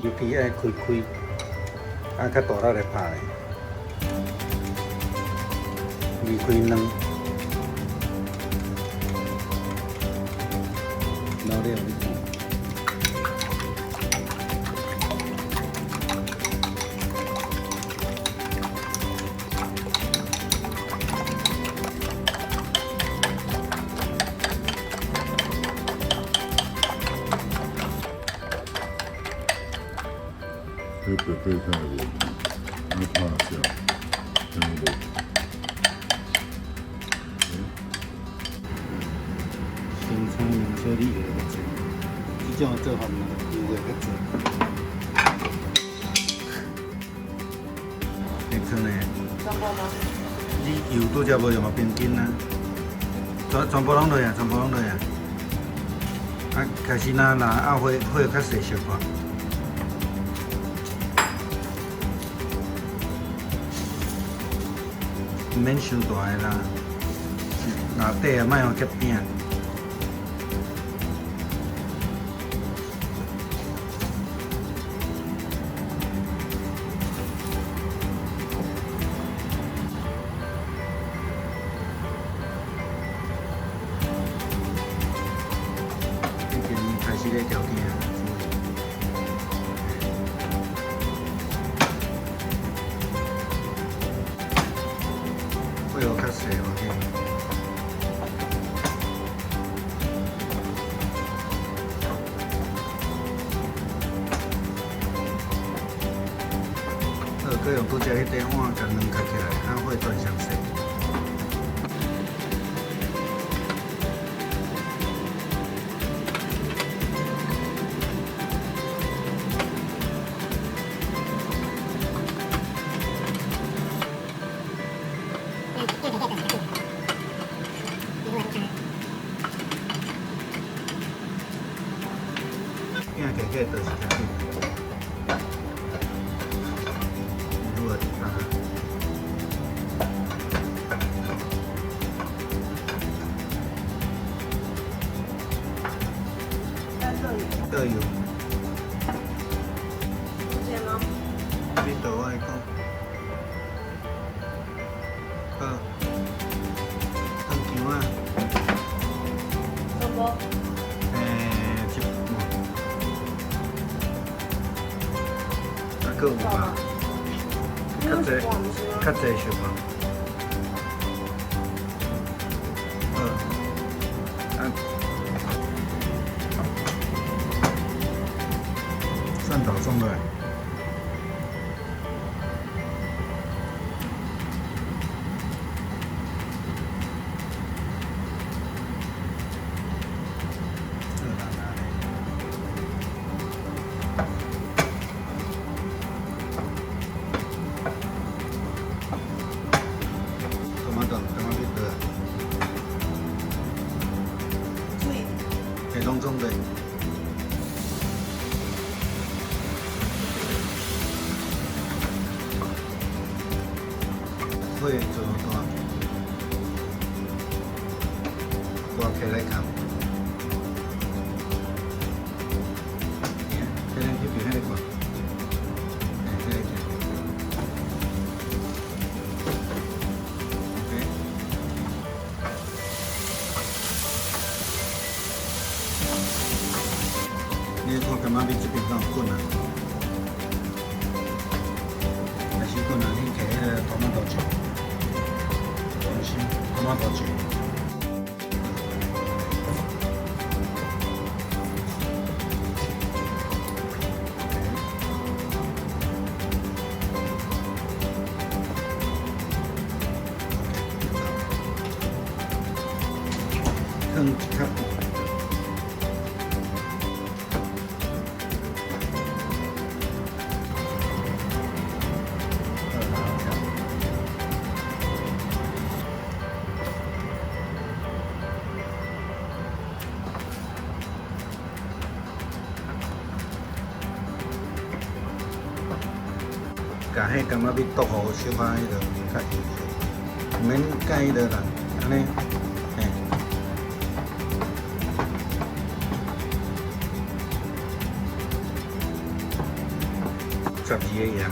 油皮爱开开，啊，较大力来拍的，离开卵，老了你看。 这白白菜的，那拍下，真的。生菜两小粒的较济，这种做法呢，油的较济。变成呢？中国吗？你油拄则无用嘛，冰筋啊，全部拢落啊，全部拢落啊。啊，开始若火较细小看。 唔免伤大个啦，内底啊莫互结饼。已经开始咧调羹。 会有较细哦，佮用拄则迄块碗甲卵夹起来，较火转上细。饼夹起来就是较紧。 如果它都有，这吗？你倒我讲，好，汤姜啊，中国。一碗，啊，搁有吧？较济，较济是吧？好，啊，蒜头种落来。 系拢种的，会做大起来看。这个去边那个？这个。你看干嘛比这边更困难？还是困难？你摕迄个토마토酱，重新토마토酱。汤较薄。 甲迄感觉要剁好小可迄个较油，毋免介迄个啦，安尼，嘿。12个盐，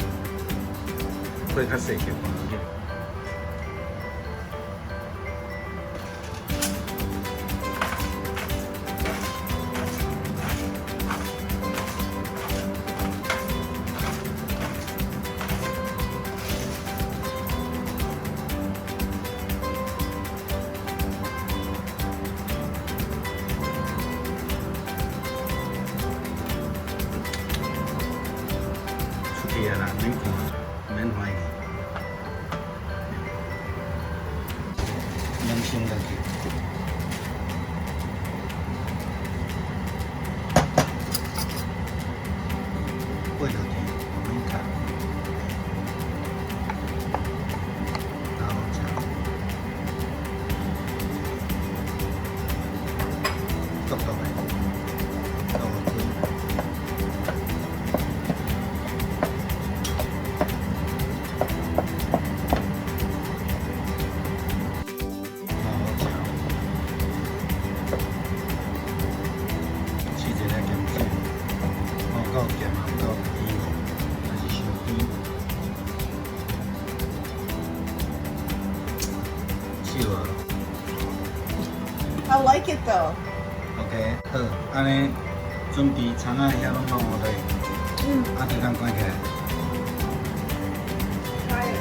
会较细小可。出去啊啦，免看，免怀疑，良心家己。八条鱼，免看，然后吃，剁剁的，剁开。试一下咸水，够咸啊，够甜哦，还是伤甜。笑啊 I like it though. ，OK，好，安尼准备葱仔遐拢弄好咧，啊，就当关起来。 Try it.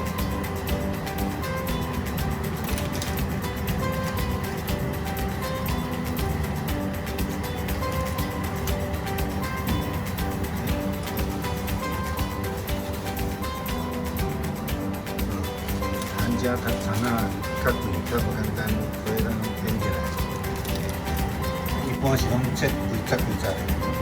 咱家它葱仔较贵，较无简单，所以咱拢点起来。一般是拢切几十的。